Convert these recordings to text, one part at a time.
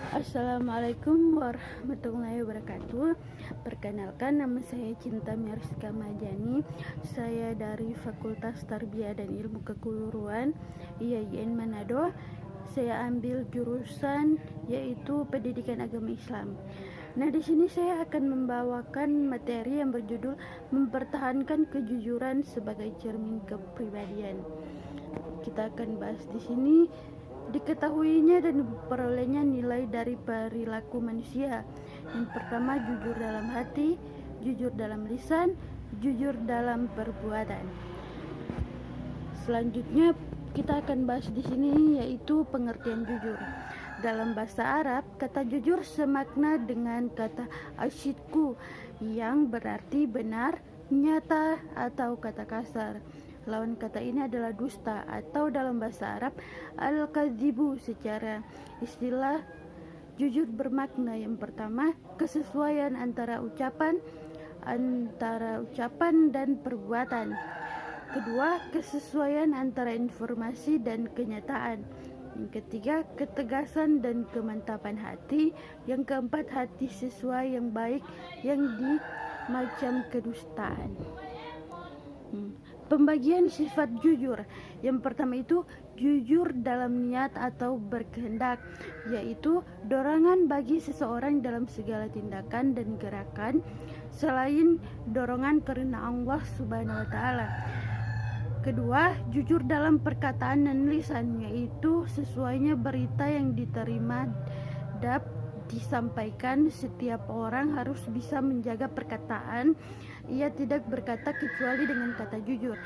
Assalamualaikum warahmatullahi wabarakatuh. Perkenalkan, nama saya Cinta Meriska Majani. Saya dari Fakultas Tarbiyah dan Ilmu Keguruan IAIN Manado. Saya ambil jurusan yaitu Pendidikan Agama Islam. Nah, di sini saya akan membawakan materi yang berjudul Mempertahankan Kejujuran sebagai Cermin Kepribadian. Kita akan bahas di sini diketahuinya dan diperolehnya nilai dari perilaku manusia. Yang pertama, jujur dalam hati, jujur dalam lisan, jujur dalam perbuatan. Selanjutnya kita akan bahas di sini yaitu pengertian jujur. Dalam bahasa Arab, kata jujur semakna dengan kata asyidku yang berarti benar, nyata, atau kata kasar. Lawan kata ini adalah dusta, atau dalam bahasa Arab al-kadzibu. Secara istilah, jujur bermakna yang pertama, kesesuaian antara ucapan dan perbuatan. Kedua, kesesuaian antara informasi dan kenyataan. Yang ketiga, ketegasan dan kemantapan hati. Yang keempat, hati sesuai yang baik yang di macam kedustaan. Pembagian sifat jujur. Yang pertama itu jujur dalam niat atau berkehendak, yaitu dorongan bagi seseorang dalam segala tindakan dan gerakan selain dorongan karena Allah Subhanahu wa taala. Kedua, jujur dalam perkataan dan lisan, yaitu sesuainya berita yang diterima disampaikan. Setiap orang harus bisa menjaga perkataan. Ia tidak berkata kecuali dengan kata jujur.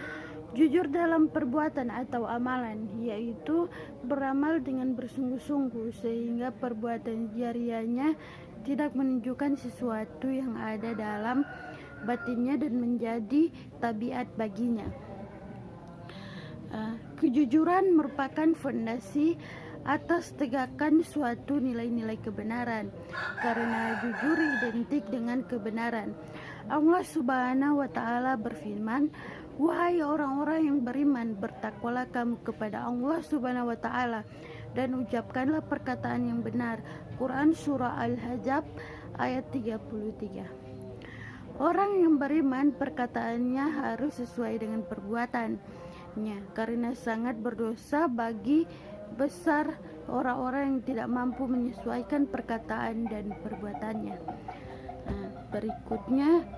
Jujur dalam perbuatan atau amalan, yaitu beramal dengan bersungguh-sungguh sehingga perbuatan jariahnya tidak menunjukkan sesuatu yang ada dalam batinnya dan menjadi tabiat baginya. Kejujuran merupakan fondasi atas tegakkan suatu nilai-nilai kebenaran, karena jujur identik dengan kebenaran. Allah Subhanahu wa taala berfirman, "Wahai orang-orang yang beriman, bertakwalah kamu kepada Allah Subhanahu wa taala dan ucapkanlah perkataan yang benar." Quran surah Al-Ahzab ayat 33. Orang yang beriman perkataannya harus sesuai dengan perbuatannya, karena sangat berdosa bagi besar orang-orang yang tidak mampu menyesuaikan perkataan dan perbuatannya. Berikutnya,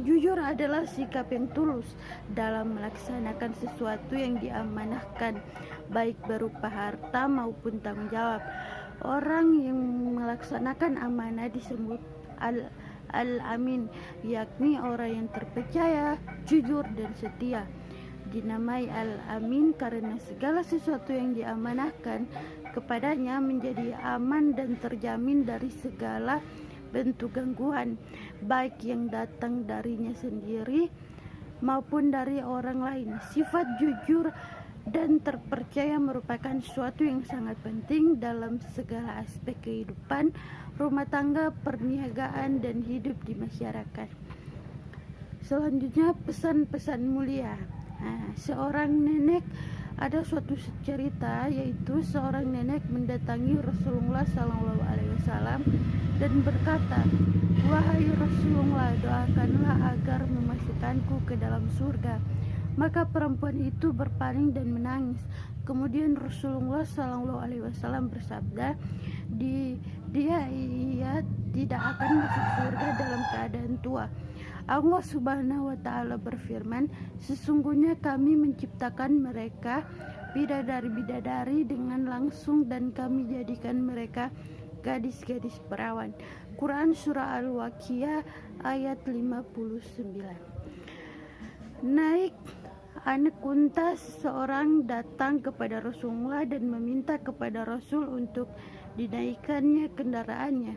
jujur adalah sikap yang tulus dalam melaksanakan sesuatu yang diamanahkan, baik berupa harta maupun tanggung jawab. Orang yang melaksanakan amanah disebut al-amin, yakni orang yang terpercaya, jujur, dan setia. Dinamai al-amin karena segala sesuatu yang diamanahkan kepadanya menjadi aman dan terjamin dari segala bentuk gangguan, baik yang datang darinya sendiri maupun dari orang lain. Sifat jujur dan terpercaya merupakan sesuatu yang sangat penting dalam segala aspek kehidupan rumah tangga, perniagaan, dan hidup di masyarakat. Selanjutnya, pesan-pesan mulia. Seorang nenek, ada suatu cerita, yaitu seorang nenek mendatangi Rasulullah SAW dan berkata, "Wahai Rasulullah, doakanlah agar memasukkanku ke dalam surga." Maka perempuan itu berpaling dan menangis. Kemudian Rasulullah SAW bersabda, ia tidak akan masuk surga dalam keadaan tua. Allah Subhanahu wa taala berfirman, "Sesungguhnya kami menciptakan mereka bidadari-bidadari dengan langsung dan kami jadikan mereka gadis-gadis perawan." Quran surah Al-Waqiah ayat 59. Naik anak unta, seseorang datang kepada Rasulullah dan meminta kepada Rasul untuk dinaikkannya kendaraannya.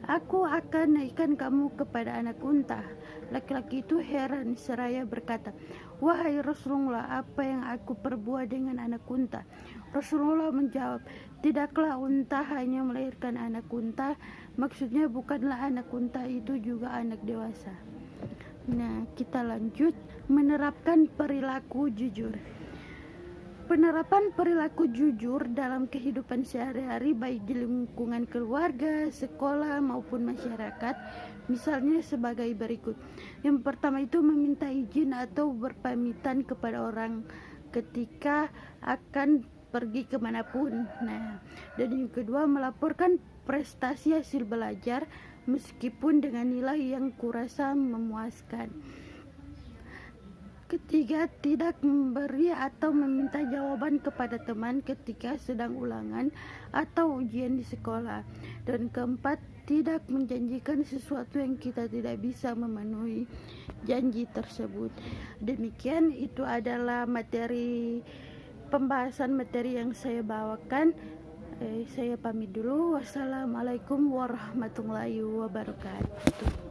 "Aku akan naikkan kamu kepada anak unta." Laki-laki itu heran seraya berkata, "Wahai Rasulullah, apa yang aku perbuat dengan anak unta?" Rasulullah menjawab, "Tidaklah unta hanya melahirkan anak unta, maksudnya bukanlah anak unta itu juga anak dewasa." Nah, kita lanjut menerapkan perilaku jujur. Penerapan perilaku jujur dalam kehidupan sehari-hari baik di lingkungan keluarga, sekolah maupun masyarakat, misalnya sebagai berikut. Yang pertama itu meminta izin atau berpamitan kepada orang ketika akan pergi kemanapun. Nah, dan yang kedua melaporkan prestasi hasil belajar meskipun dengan nilai yang kurasa memuaskan. Ketiga, tidak memberi atau meminta jawaban kepada teman ketika sedang ulangan atau ujian di sekolah. Dan keempat, tidak menjanjikan sesuatu yang kita tidak bisa memenuhi janji tersebut. Demikian, itu adalah pembahasan materi yang saya bawakan. Saya pamit dulu. Wassalamualaikum warahmatullahi wabarakatuh.